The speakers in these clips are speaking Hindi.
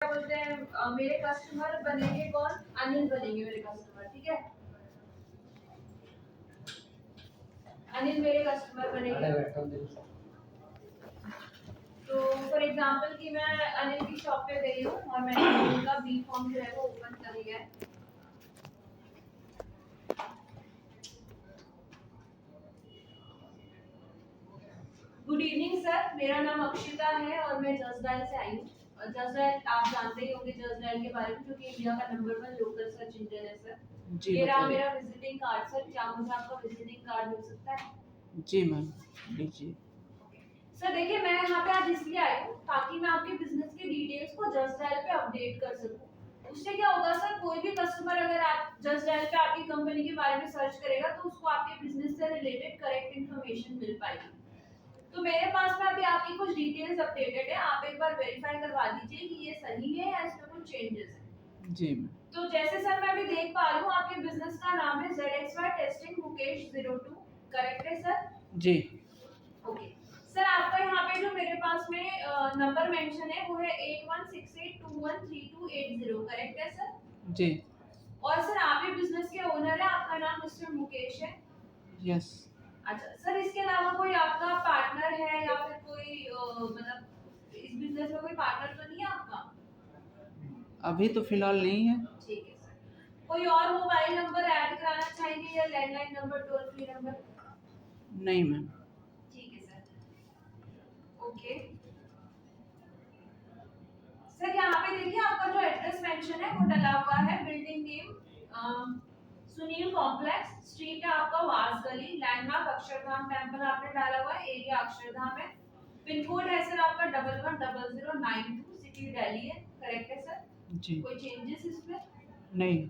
क्या बोलते हैं, मेरे कस्टमर बनेंगे कौन? अनिल बनेंगे मेरे कस्टमर, ठीक है। अनिल मेरे कस्टमर बनेंगे। तो फॉर एग्जांपल कि मैं अनिल की शॉप पे गई हूँ और मैंने उनका बी फॉर्म जो है वो ओपन कर लिया है। गुड इवनिंग सर, मेरा नाम अक्षिता है और मैं जसडैल से आई हूँ। जसडैल आप जानते ही होंगे जसडैल के बारे में, क्योंकि इंडिया का नंबर 1 लोकल सर्च इंजन है सर। जी ये रहा बताइए। मेरा विजिटिंग कार्ड सर, क्या मुझे आपका विजिटिंग कार्ड मिल सकता है? जी मैम, लीजिए। सर देखिए, मैं यहाँ पे आज इसलिए आई हूँ ताकि मैं आपके बिजनेस की डिटेल्स को जस्ट डायल पे अपडेट कर सकूँ। उससे क्या होगा सर, कोई भी कस्टमर अगर आप जस्ट डायल पे आपकी कंपनी के बारे में सर्च करेगा तो उसको आपके बिजनेस से रिलेटेड करेक्ट इन्फॉर्मेशन मिल पाएगी। तो मेरे पास में अभी आपकी कुछ डिटेल्स अपडेटेड है, आप एक बार वेरीफाई करवा दीजिए कि ये सही है या इसमें कुछ चेंजेस है। जी मैम। तो जैसे सर मैं अभी देख पा रही हूँ आपके बिजनेस का नाम है ZXY टेस्टिंग मुकेश 02, करेक्ट है सर? जी। ओके सर, आपका यहाँ पे जो मेरे पास में नंबर मेंशन है वो है 8168213280, करेक्ट है सर? जी। और सर आप ही बिजनेस के ओनर है, आपका नाम मिस्टर मुकेश है? यस। अच्छा सर, इसके अलावा कोई आपका पार्टनर है या फिर कोई मतलब इस बिजनेस में कोई पार्टनर तो नहीं है आपका? अभी तो फिलहाल नहीं है। ठीक है सर। कोई और मोबाइल नंबर ऐड कराना चाहेंगे या landline number, toll free number? नहीं मैम। ठीक है सर। ओके सर, यहाँ पे देखिए आपका जो एड्रेस मेंशन है वो डला हुआ है, building name Sunil complex, street है आपका वास गली, लैंडमार्क अक्षरधाम टेंपल आपने डाला हुआ है, एरिया अक्षरधाम है, पिन कोड है सर आपका 110092, सिटी दिल्ली है, करेक्ट है सर? जी। कोई चेंजेस इसमें? नहीं।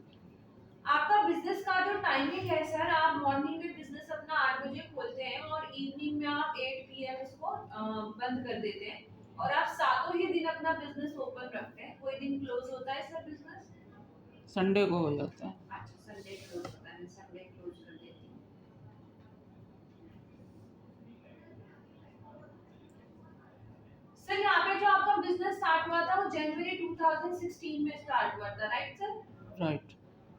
आपका बिजनेस का जो टाइमिंग है सर, आप मॉर्निंग में बिजनेस अपना 8 बजे खोलते हैं और इवनिंग में आप 8 पीएम इसको बंद कर देते हैं, और आप सातों ही दिन अपना बिजनेस ओपन रखते हैं, कोई दिन क्लोज होता है सर बिजनेस? संडे को हो जाता है। अच्छा, संडे क्लोज होता है, मैं संडे क्लोज कर देती हूँ। सर यहाँ पे जो आपका बिजनेस स्टार्ट हुआ था वो जनवरी 2016 में स्टार्ट हुआ था, राइट सर? राइट।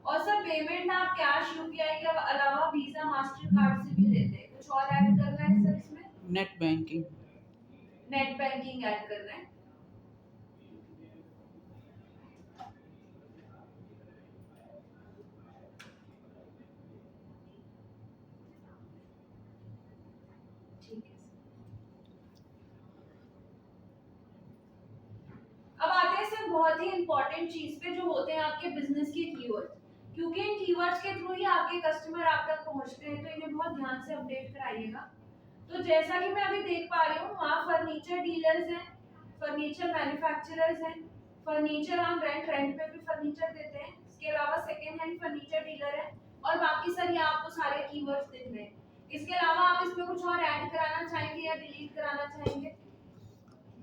और सर पेमेंट आप कैश यूपीआई के अलावा वीजा मास्टर कार्ड से भी लेते हैं, कुछ और ऐड करना है सर इसमें? Net banking. Net banking add करना है। ठीक है सर। अब आते हैं सर बहुत ही इंपॉर्टेंट चीज पे, जो होते हैं आपके बिजनेस के कीवर्ड्स, क्योंकि इन कीवर्ड्स के थ्रू ही आपके कस्टमर आप तक पहुंचते हैं, तो इन्हें बहुत ध्यान से अपडेट कराइएगा। तो जैसा कि मैं अभी देख पा रही हूँ, वहाँ फर्नीचर डीलर्स हैं, फर्नीचर मैन्युफैक्चरर्स हैं, फर्नीचर हम रेंट पे भी फर्नीचर देते हैं, इसके अलावा सेकेंड हैंड फर्नीचर डीलर है, और बाकी सर ये आपको सारे कीवर्ड्स दिख रहे हैं। इसके अलावा आप इसमें कुछ और ऐड कराना चाहेंगे या डिलीट कराना चाहेंगे?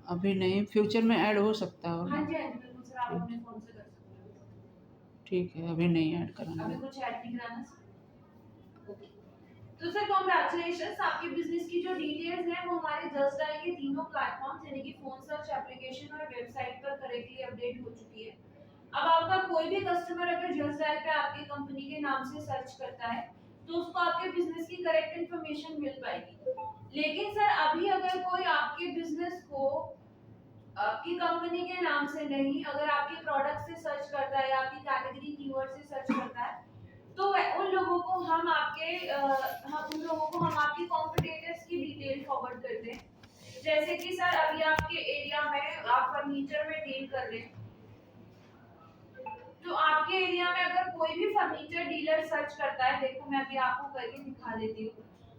अभी नहीं, फ्यूचर में ऐड हो सकता है। हाँ जी बिल्कुल सर, आप अपने फोन से कर सकते हो। ठीक है, अभी नहीं ऐड कराना। अभी कुछ ऐड नहीं कराना सर? ओके। तो सर कांग्रेचुलेशंस, आपके बिजनेस की जो डिटेल्स हैं वो हमारे जस्ट डायल के तीनों प्लेटफॉर्म्स यानी कि फोन सर्च, एप्लीकेशन और वेबसाइट पर करेक्टली अपडेट हो चुकी है। अब आपका कोई भी कस्टमर अगर जस्ट डायल पे आपकी कंपनी के नाम से सर्च करता है तो उसको आपके बिजनेस की करेक्ट इन्फॉर्मेशन मिल पाएगी। लेकिन सर अभी अगर कोई आपके बिजनेस को आपकी कंपनी के नाम से नहीं, अगर आपके प्रोडक्ट से सर्च करता है या आपकी कैटेगरी कीवर्ड से सर्च करता है, तो उन लोगों को हम आपके कॉम्पिटिटर्स की डिटेल फॉरवर्ड करते हैं। जैसे कि सर अभी आपके एरिया में आप फर्नीचर में डील कर रहे हैं, तो आपके एरिया में अगर कोई भी फर्नीचर डीलर सर्च करता है, देखो मैं अभी आपको करके दिखा देती हूँ,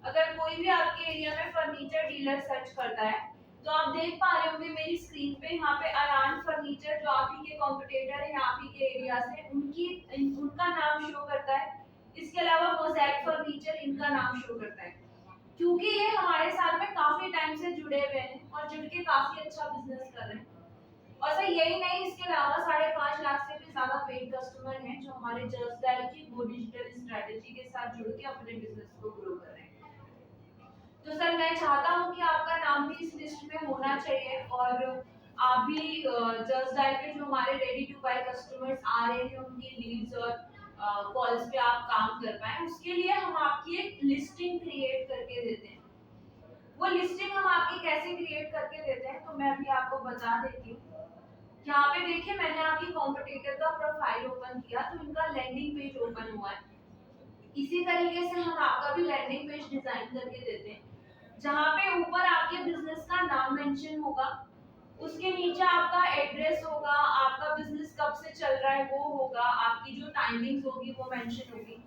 अगर कोई भी आपके एरिया में फर्नीचर डीलर सर्च करता है तो आप देख पा रहे होंगे मेरी स्क्रीन पे, यहाँ पे अरान फर्नीचर जो आप ही के कॉम्पिटिटर है आप ही के एरिया से, उनका नाम शो करता है। इसके अलावा मोज़ैक फर्नीचर, इनका नाम शो करता है, क्योंकि ये हमारे साथ में काफी टाइम से जुड़े हुए हैं और जुड़ के काफी अच्छा बिजनेस कर रहे हैं। और सर यही नहीं, इसके अलावा 5.5 लाख से भी ज्यादा पेड कस्टमर हैं जो हमारे जस्ट डायल की गो डिजिटल स्ट्रेटेजी के साथ जुड़ के अपने बिजनेस को ग्रो कर रहे हैं। तो सर मैं चाहता हूं कि आपका नाम भी इस लिस्ट में होना चाहिए, और आप भी जस्ट डायल पे जो हमारे रेडी टू बाय कस्टमर्स आ रहे हैं उनकी लीड्स और कॉल्स पे आप काम कर पाए, उसके लिए हम आपकी एक लिस्टिंग क्रिएट करके देते हैं। वो लिस्टिंग हम आपकी कैसे क्रिएट करके देते हैं तो मैं अभी आपको बता देती हूँ। यहाँ पे देखिए मैंने आपकी कॉम्पिटिटर का प्रोफाइल ओपन किया तो इनका लैंडिंग पेज ओपन हुआ है। इसी तरीके से हम आपका भी लैंडिंग पेज डिजाइन करके देते हैं, जहाँ पे ऊपर आपके बिजनेस का नाम मेंशन होगा, उसके नीचे आपका एड्रेस होगा, आपका बिजनेस कब से चल रहा है वो होगा, आपकी जो टाइमिंग्स होगी वो मेंशन होगी।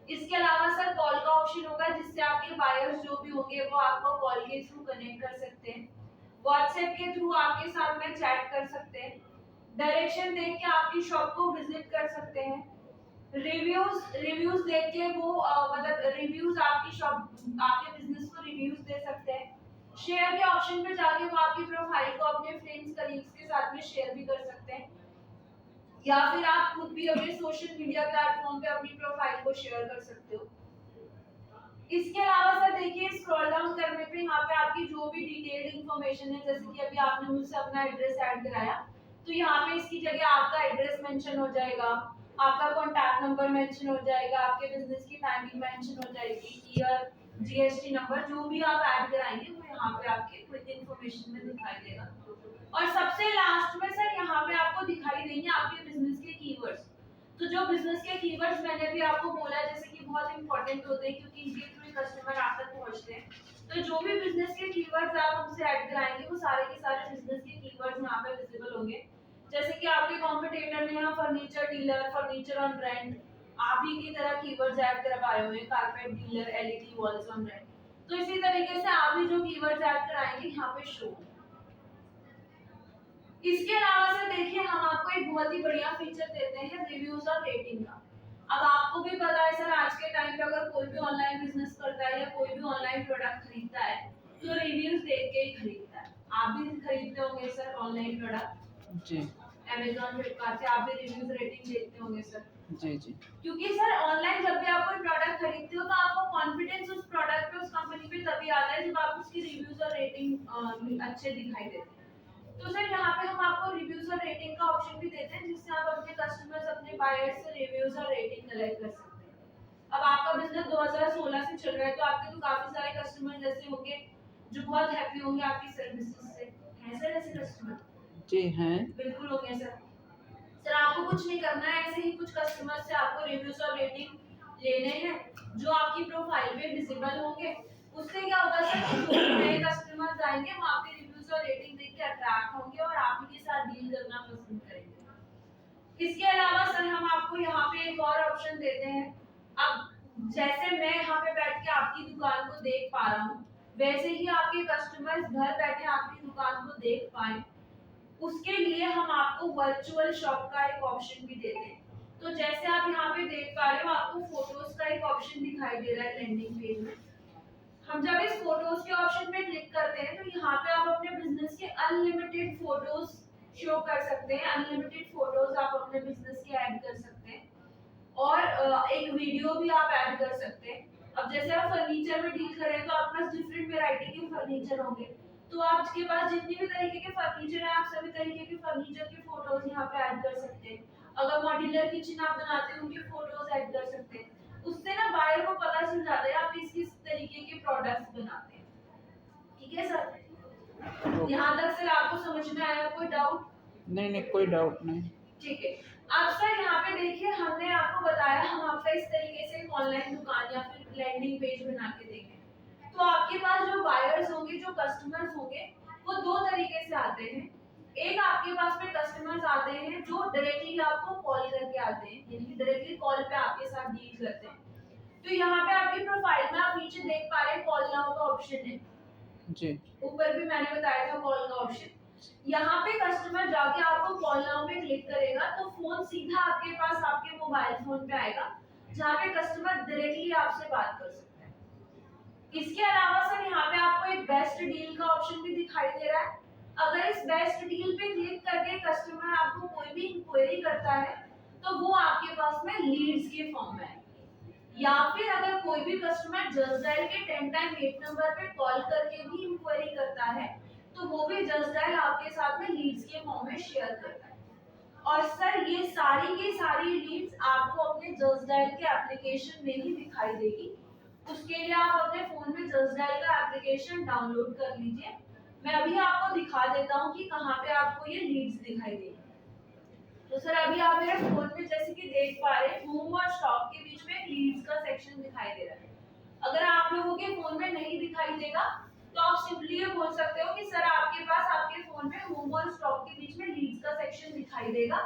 इसके अलावा सर कॉल का ऑप्शन होगा, जिससे आपके बायर्स जो भी होंगे वो आपको कॉल के थ्रू कनेक्ट कर सकते हैं, व्हाट्सएप के थ्रू आपके साथ में चैट कर सकते हैं, डायरेक्शन देख के आपकी शॉप को विजिट कर सकते हैं, रिव्यूज रिव्यूज देख के वो मतलब रिव्यूज आपकी शॉप आपके बिजनेस को रिव्यूज दे सकते हैं, शेयर के ऑप्शन पे जाके वो आपकी प्रोफाइल को अपने फ्रेंड्स कलीग्स के साथ में शेयर भी कर सकते हैं, या फिर आप खुद भी अपने सोशल मीडिया प्लेटफॉर्म पे अपनी प्रोफाइल को शेयर कर सकते हो। इसके अलावा सर देखिए स्क्रॉल डाउन करने पे यहाँ पे आपकी जो भी डिटेल्ड इंफॉर्मेशन है, जैसे कि अभी आपने मुझसे अपना एड्रेस ऐड कराया तो यहाँ पे इसकी जगह आपका एड्रेस मेंशन हो जाएगा, आपका कॉन्टैक्ट नंबर मेंशन हो जाएगा, आपके बिजनेस की टाइमिंग मेंशन हो जाएगी, ईयर, जीएसटी नंबर जो भी आप ऐड कराएंगे वो यहाँ पे आपके क्विक इंफॉर्मेशन में दिखाई देगा। और सबसे लास्ट में सर यहाँ पे आपको दिखाई देंगे आपके बिजनेस के कीवर्ड्स। तो जो बिजनेस के कीवर्ड्स मैंने भी आपको बोला जैसे कि बहुत इंपॉर्टेंट होते हैं क्योंकि इनके थ्रू कस्टमर आप तक पहुंचते हैं, तो जो भी बिजनेस के कीवर्ड्स आप हमसे ऐड कराएंगे वो सारे के सारे बिजनेस के कीवर्ड्स यहाँ पे विजिबल होंगे। जैसे कि आपके कॉम्पिटिटर ने यहाँ furniture dealer, furniture on rent, आप ही की तरह कीवर्ड्स ऐड करवाए हुए हैं, carpet dealer, LED walls on rent, तो इसी तरीके से आप भी जो कीवर्ड्स ऐड कराएंगे यहाँ पे शो। इसके अलावा से देखिए हम आपको एक बहुत ही बढ़िया फीचर देते हैं रिव्यूज और रेटिंग का। अब आपको भी पता है सर आज के टाइम पे अगर कोई भी ऑनलाइन बिजनेस करता है या कोई भी ऑनलाइन प्रोडक्ट खरीदता है तो रिव्यूज देख के ही खरीदता है। आप भी खरीदते होंगे सर ऑनलाइन प्रोडक्ट जी अमेज़न फ्लिपकार्ट से, आप भी रिव्यूज रेटिंग देखते होंगे सर। जी जी क्योंकि सर ऑनलाइन जब भी आप कोई प्रोडक्ट खरीदते हो तो आपको कॉन्फिडेंस उस प्रोडक्ट पे उस कंपनी पे तभी आता है जब आप उसकी रिव्यूज और रेटिंग अच्छे दिखाई देते हैं। तो सर यहाँ पे हम आपको रिव्यूज और रेटिंग का ऑप्शन भी देते हैं जिससे आप अपने कस्टमर्स अपने बायर्स से रिव्यूज और रेटिंग कलेक्ट कर सकते हैं। अब आपका बिजनेस 2016 से चल रहा है तो आपके तो काफी सारे कस्टमर ऐसे होंगे जो बहुत हैप्पी होंगे आपकी सर्विसेज से, हैं सर ऐसे कस्टमर? जी हैं। बिल्कुल होंगे सर। सर आपको कुछ नहीं करना है, ऐसे ही कुछ कस्टमर से आपको रिव्यूज और रेटिंग लेने हैं जो आपकी प्रोफाइल पे विजिबल होंगे। उससे क्या होगा सर, जो नए कस्टमर्स आएंगे वो आपके रिव्यूज और रेटिंग देख के अट्रैक्ट होंगे और आप ही के साथ डील करना पसंद करेंगे। इसके अलावा सर हम आपको यहाँ पे एक और ऑप्शन देते हैं। अब जैसे मैं यहाँ पे बैठ के आपकी दुकान को देख पा रहा हूँ वैसे ही आपके कस्टमर्स घर बैठे आपकी दुकान को देख पाए, उसके लिए हम आपको वर्चुअल शॉप का एक ऑप्शन भी देते हैं। तो जैसे आप यहाँ पे देख पा रहे हो आपको फोटोज का एक ऑप्शन दिखाई दे रहा है लैंडिंग पेज में। हम जब इस फोटोज के ऑप्शन पे क्लिक करते हैं तो यहाँ पे आप अपने बिजनेस के अनलिमिटेड फोटोज शो कर सकते हैं, अनलिमिटेड फोटोज आप अपने बिजनेस के ऐड कर सकते हैं और एक वीडियो भी आप ऐड कर सकते हैं। अब जैसे आप फर्नीचर में डील करें तो आपके पास डिफरेंट वैरायटी के फर्नीचर होंगे, तो आपके पास जितनी भी तरीके के फर्नीचर है आप सभी तरीके के फर्नीचर के फोटोज यहाँ पे ऐड कर सकते हैं। अगर मॉड्यूलर किचन आप बनाते हैं उनके फोटोज ऐड कर सकते हैं। उससे ना बायर को पता चल जाता है आप किस किस तरीके के प्रोडक्ट्स बनाते हैं। ठीक है सर, यहाँ तक सर आपको समझ में आया? कोई डाउट? नहीं नहीं कोई डाउट नहीं। ठीक है। अब सर यहाँ पे देखिए हमने आपको बताया हम आपका इस तरीके से एक ऑनलाइन दुकान या फिर लैंडिंग पेज बना के देंगे। तो आपके पास जो बायर्स होंगे, जो कस्टमर्स होंगे वो दो तरीके से आते हैं। एक आपके पास में कस्टमर्स आते हैं जो डायरेक्टली आपको कॉल करके आते हैं, यानी कि डायरेक्टली कॉल पे आपके साथ डील करते हैं। तो यहाँ पे आपकी प्रोफाइल में आप नीचे देख पा रहे हैं कॉल नाउ का ऑप्शन है जी। ऊपर भी मैंने बताया था कॉल का ऑप्शन। यहाँ पे कस्टमर जाके आपको कॉल नाउ पे क्लिक करेगा तो फोन सीधा आपके पास आपके मोबाइल फोन पे आएगा जहाँ पे कस्टमर डायरेक्टली आपसे बात कर सकता है। इसके अलावा सर यहाँ पे आपको एक बेस्ट डील का ऑप्शन भी दिखाई दे रहा है। अगर इस बेस्ट डील पे क्लिक करके कस्टमर आपको कोई भी इंक्वायरी करता है तो वो आपके पास में लीड्स के फॉर्म में आएगी, या फिर अगर कोई भी कस्टमर जस्ट डायल के 10 टाइम 8 नंबर पे कॉल करके भी इंक्वायरी करता है तो वो भी जस्ट डायल आपके साथ में लीड्स के फॉर्म में शेयर करता है। और सर ये सारी की सारी लीड्स आपको अपने जस्ट डायल के एप्लीकेशन में ही दिखाई देगी। उसके लिए आप अपने फोन में जस्ट डायल का एप्लीकेशन डाउनलोड कर लीजिए। मैं अभी आपको दिखा देता हूँ कि कहाँ पे आपको ये लीड्स दिखाई देगी। तो सर अभी आप मेरे फोन में जैसे कि देख पा रहे हैं, होम और स्टॉक के बीच में लीड्स का सेक्शन दिखाई दे रहा है। अगर आप लोगों के फोन में नहीं दिखाई देगा तो आप सिंपली ये बोल सकते हो कि सर आपके पास आपके फोन में होम और स्टॉक के बीच में लीड्स का सेक्शन दिखाई देगा,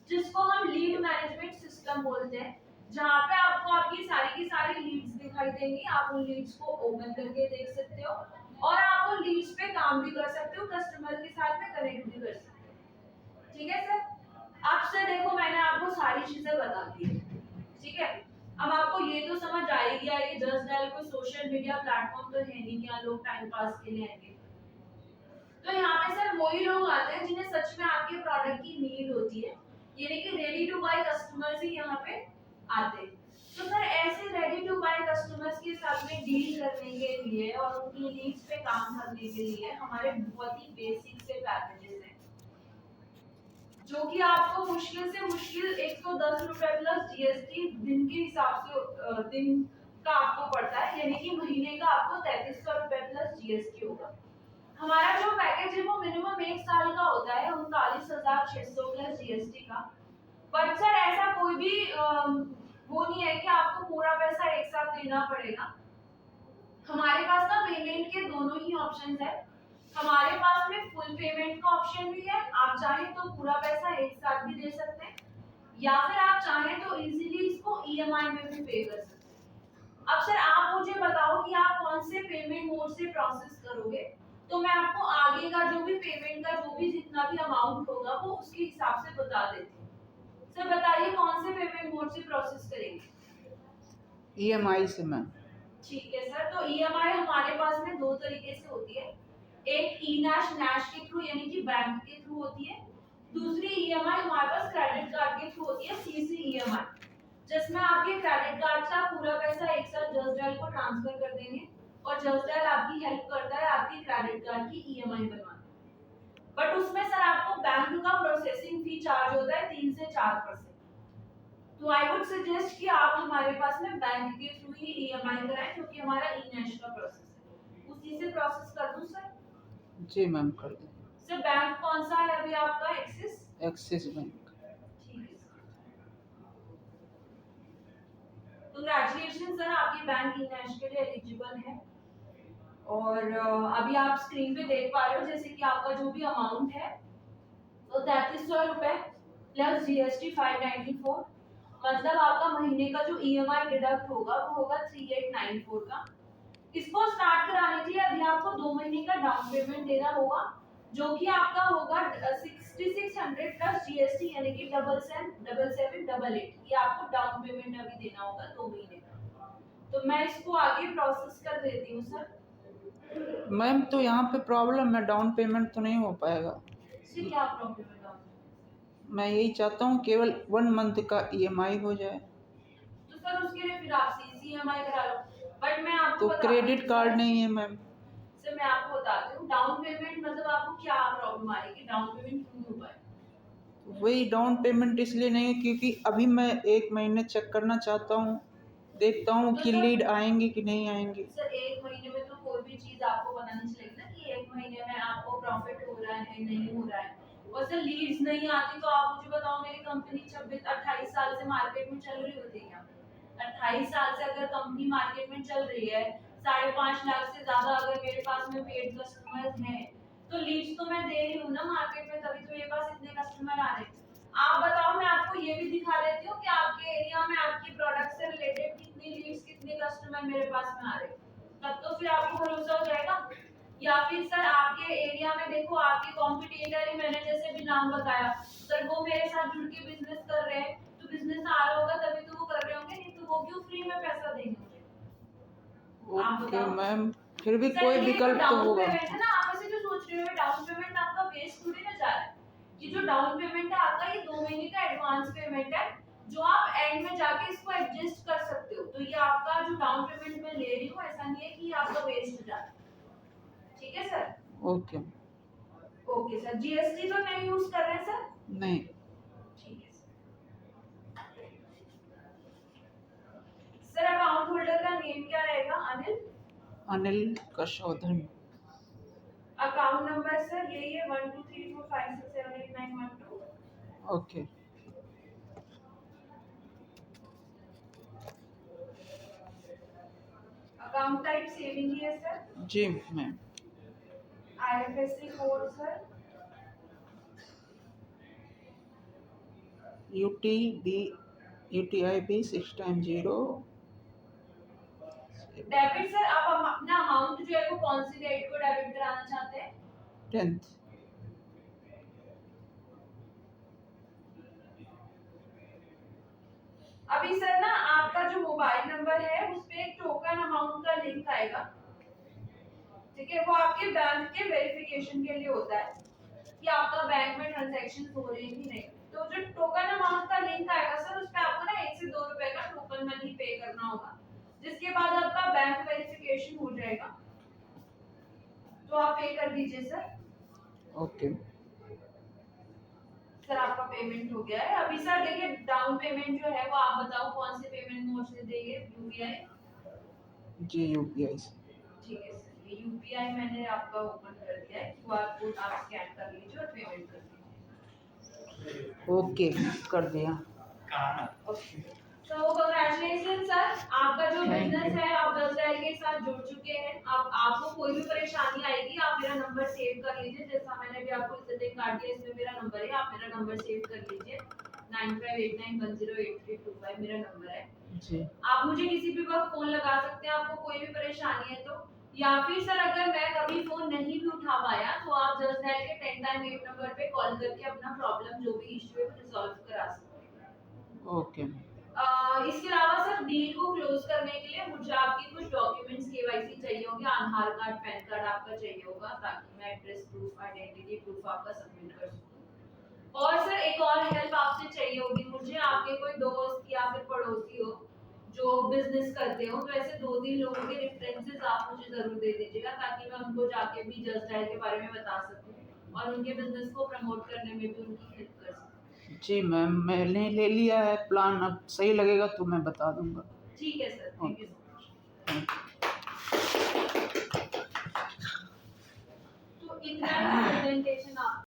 जिसको हम लीड मैनेजमेंट सिस्टम बोलते हैं, जहाँ पे आपको आपकी की सारी लीड्स दिखाई देंगी। आप उन लीड्स को ओपन करके देख सकते हो और आप उन लीड्स पे काम भी कर सकते हो, कस्टमर के साथ में कनेक्ट भी कर सकते हो। ठीक है सर, अब से देखो मैंने आपको सारी चीजें बता दी है। ठीक है, अब आपको ये तो समझ आ ही गया कि जस्ट डायल कोई सोशल मीडिया प्लेटफॉर्म तो है नहीं कि यहाँ लोग टाइम पास के लिए आएंगे। तो यहाँ पे सर वही लोग आते हैं जिन्हें सच में आपके प्रोडक्ट की नीड होती है, यानी कि रेडी टू बाय कस्टमर्स ही यहाँ पे आते हैं। तो सर ऐसे रेडी टू बाय कस्टमर्स के साथ में डील करने के लिए और उनकी नीड्स पे काम करने के लिए हमारे बहुत ही बेसिक से पैकेजेस हैं, जो कि आपको मुश्किल से मुश्किल 110 रुपए प्लस जीएसटी दिन के हिसाब से दिन का आपको पड़ता है, यानी कि महीने का आपको 3300 रुपए प्लस जीएसटी होगा। हमारा जो पैकेज है वो मिनिमम 1 साल का होता है, 39,600 प्लस जीएसटी का। बट सर ऐसा कोई भी वो नहीं है कि आपको पूरा पैसा एक साथ देना पड़ेगा। हमारे पास ना पेमेंट के दोनों ही ऑप्शंस है। हमारे पास में फुल पेमेंट का ऑप्शन भी है, आप चाहें तो पूरा पैसा एक साथ भी दे सकते हैं, या फिर आप चाहें तो इजीली इसको ईएमआई में भी पे कर सकते हैं। अब सर आप मुझे बताओ कि आप कौन से पेमेंट मोड से प्रोसेस करोगे, तो मैं आपको आगे का जो भी पेमेंट का जो भी जितना भी अमाउंट होगा वो उसके हिसाब से बता देती हूँ। सर बताइए कौन से पेमेंट मोड से प्रोसेस करेंगे? ईएमआई से मैम। ठीक है सर, तो ईएमआई हमारे पास में दो तरीके से होती है, एक ई नैश के थ्रू यानी कि बैंक के थ्रू होती है, दूसरी ईएमआई हमारे पास क्रेडिट कार्ड के थ्रू होती है, सीसी ईएमआई, जिसमें आपके क्रेडिट कार्ड से आप पूरा पैसा एक साथ जस्ट डायल को ट्रांसफर कर देंगे और जस्ट डायल आपकी हेल्प करता है आपकी क्रेडिट कार्ड की ईएमआई बनवाने। बट उसमें सर आपको बैंक का प्रोसेसिंग फी चार्ज होता है 3 से 4%। तो आई वुड सजेस्ट कि आप हमारे पास में बैंक के थ्रू ही ईएमआई कराएं, क्योंकि हमारा ई नैश का प्रोसेस है, उसी से प्रोसेस कर दूं सर? जी मैम कर दें। सर बैंक कौन सा है अभी आपका? Axis bank. ठीक है सर, कांग्रेचुलेशन सर, आपकी बैंक ई नैश के लिए एलिजिबल है। और अभी आप स्क्रीन पे देख पा रहे हो जैसे कि आपका जो भी अमाउंट है तो 3300 रुपए प्लस जीएसटी 594, मतलब आपका महीने का जो ईएमआई डिडक्ट होगा वो होगा 3894 का। इसको स्टार्ट कराने के लिए अभी आपको 2 महीने का डाउन पेमेंट देना होगा, जो कि आपका होगा 6600 प्लस जीएसटी, यानी कि 7788। ये आपको डाउन पेमेंट अभी देना होगा 2 महीने का। तो मैं इसको आगे प्रोसेस कर देती हूँ सर। मैम तो यहाँ पे प्रॉब्लम है, डाउन पेमेंट तो नहीं हो पाएगा। इससे क्या प्रॉब्लम है? मैं यही चाहता हूँ केवल 1 मंथ का ईएमआई हो जाए। तो सर उसके लिए फिर आप सीसीईएमआई करा लो। बट मैं आपको तो क्रेडिट कार्ड नहीं है मैम। सर मैं आपको बताती हूँ, डाउन पेमेंट मतलब आपको क्या प्रॉब्लम आ रही है कि डाउन पेमेंट क्यों नहीं हो पाए? वही डाउन पेमेंट इसलिए नहीं है क्योंकि अभी मैं 1 महीने चेक करना चाहता हूँ, देखता हूँ तो कि सर लीड आएंगी कि नहीं आएंगी। सर 1 महीने में तो कोई भी चीज आपको पता नहीं चलेगी ना कि 1 महीने में आपको प्रॉफिट हो रहा है नहीं हो रहा है। और सर लीड्स नहीं आती तो आप मुझे बताओ, मेरी कंपनी 28 साल से मार्केट में चल रही होती है क्या? 28 साल से अगर कंपनी मार्केट में चल रही है, 5.5 लाख से ज्यादा अगर मेरे पास में पेड कस्टमर्स हैं, तो लीड्स तो मैं दे रही हूँ ना मार्केट में, तभी तो मेरे पास इतने कस्टमर आ रहे हैं। आप बताओ, मैं आपको ये भी दिखा देती हूँ कि आपके एरिया में आपकी प्रोडक्ट से रिलेटेड कितनी लीड्स कितने कस्टमर मेरे पास में आ रहे हैं, तब तो फिर आपको भरोसा हो जाएगा। या फिर सर आपके एरिया में देखो आपके कॉम्पिटिटर ही मैंने जैसे भी नाम बताया, सर वो मेरे साथ जुड़ के बिजनेस कर रहे हैं, तो बिजनेस आ रहा होगा तभी तो वो कर रहे होंगे, नहीं तो वो क्यों फ्री में पैसा देंगे मुझे? ओके मैम, फिर भी सर कोई ये विकल्प तो डाउन होगा। पेमेंट है ना, आप ऐसे जो सोच रहे हो डाउन पेमेंट आपका वेस्ट थोड़ी ना जा रहा है। ये जो डाउन पेमेंट है आपका, ये 2 महीने का एडवांस पेमेंट है, जो आप एंड में जाके इसको एडजस्ट कर सकते हो। तो ये आपका जो डाउन पेमेंट मैं ले रही हूँ, ऐसा नहीं है कि ये आपका वेस्ट जा रहा है। ठीक है sir? Okay. Okay sir, GST तो नहीं यूज कर रहे हैं सर? नहीं। ठीक है सर। अकाउंट होल्डर का नेम क्या रहेगा? अनिल। अनिल कशोधन। अकाउंट नंबर सर यही है 123456789112। ओके। अकाउंट टाइप सेविंग ही है सर। जी ma'am. IFSC code sir UTIB 6 time 0। Debit sir. आप अपना अमाउंट जो है वो कौन सी डेट को डेबिट कराना चाहते हैं? 10th। अभी सर ना आपका जो मोबाइल नंबर है उस पे एक टोकन अमाउंट का लिंक आएगा, ठीक है? वो आपके बैंक के वेरिफिकेशन के लिए होता है कि आपका बैंक में ट्रांजैक्शन हो रही है कि नहीं। तो जो टोकन अमाउंट का लिंक आएगा सर उस पे आपको ना 1 से 2 रुपए का टोकन मनी पे करना होगा, जिसके बाद आपका बैंक वेरिफिकेशन हो जाएगा। तो आप पे कर दीजिए सर। ओके। सर आपका पेमेंट हो गया है। अभी सर देखिए डाउन पेमेंट जो है वो आप बताओ कौन से पेमेंट मोड से देंगे? यूपीआई? जी UPI से। ठीक है सर, ये यूपीआई मैंने आपका ओपन कर दिया है। क्यूआर कोड आप स्कैन कर लीजिए और पेमेंट कर दीजिए। ओके कर दिया। ओके तो कांग्रेचुलेशन सर, आपका जो Thank बिजनेस you. है आप 10,000 के साथ जुड़ चुके हैं। अब आपको कोई भी परेशानी आएगी आप मेरा नंबर सेव कर लीजिए, जैसा मैंने भी आपको विजिटिंग कार्ड दिया इसमें मेरा नंबर है, आप मेरा नंबर सेव कर लीजिए। 9589108325 मेरा नंबर है। जी। आप मुझे किसी भी वक्त फोन लगा सकते हैं आपको कोई भी परेशानी है तो, या फिर सर अगर मैं कभी फोन नहीं भी उठा पाया तो आप जस्ट डायल के 10 टाइम 8 नंबर पे कॉल करके अपना प्रॉब्लम जो भी इश्यू है वो रिजॉल्व करा सकते हैं। ओके। इसके अलावा सर डील को क्लोज करने के लिए मुझे आपकी कुछ डॉक्यूमेंट्स केवाईसी चाहिए होंगे, आधार कार्ड पैन कार्ड आपका चाहिए होगा ताकि मैं एड्रेस प्रूफ आइडेंटिटी प्रूफ आपका सबमिट कर सकूं। और सर एक और हेल्प आपसे चाहिए होगी मुझे, आपके कोई दोस्त या फिर पड़ोसी हो जो बिजनेस करते हो तो ऐसे 2-3 लोगों के रेफरेंसेस आप मुझे जरूर दे दीजिएगा ताकि मैं उनको जाके भी जस्ट डायल के बारे में बता सकूं और उनके बिजनेस को प्रमोट करने में भी उनकी हेल्प कर सकूं। जी मैम मैंने ले लिया है प्लान, अब सही लगेगा तो मैं बता दूंगा। ठीक है sir, thank you so much. तो इतना प्रेजेंटेशन आप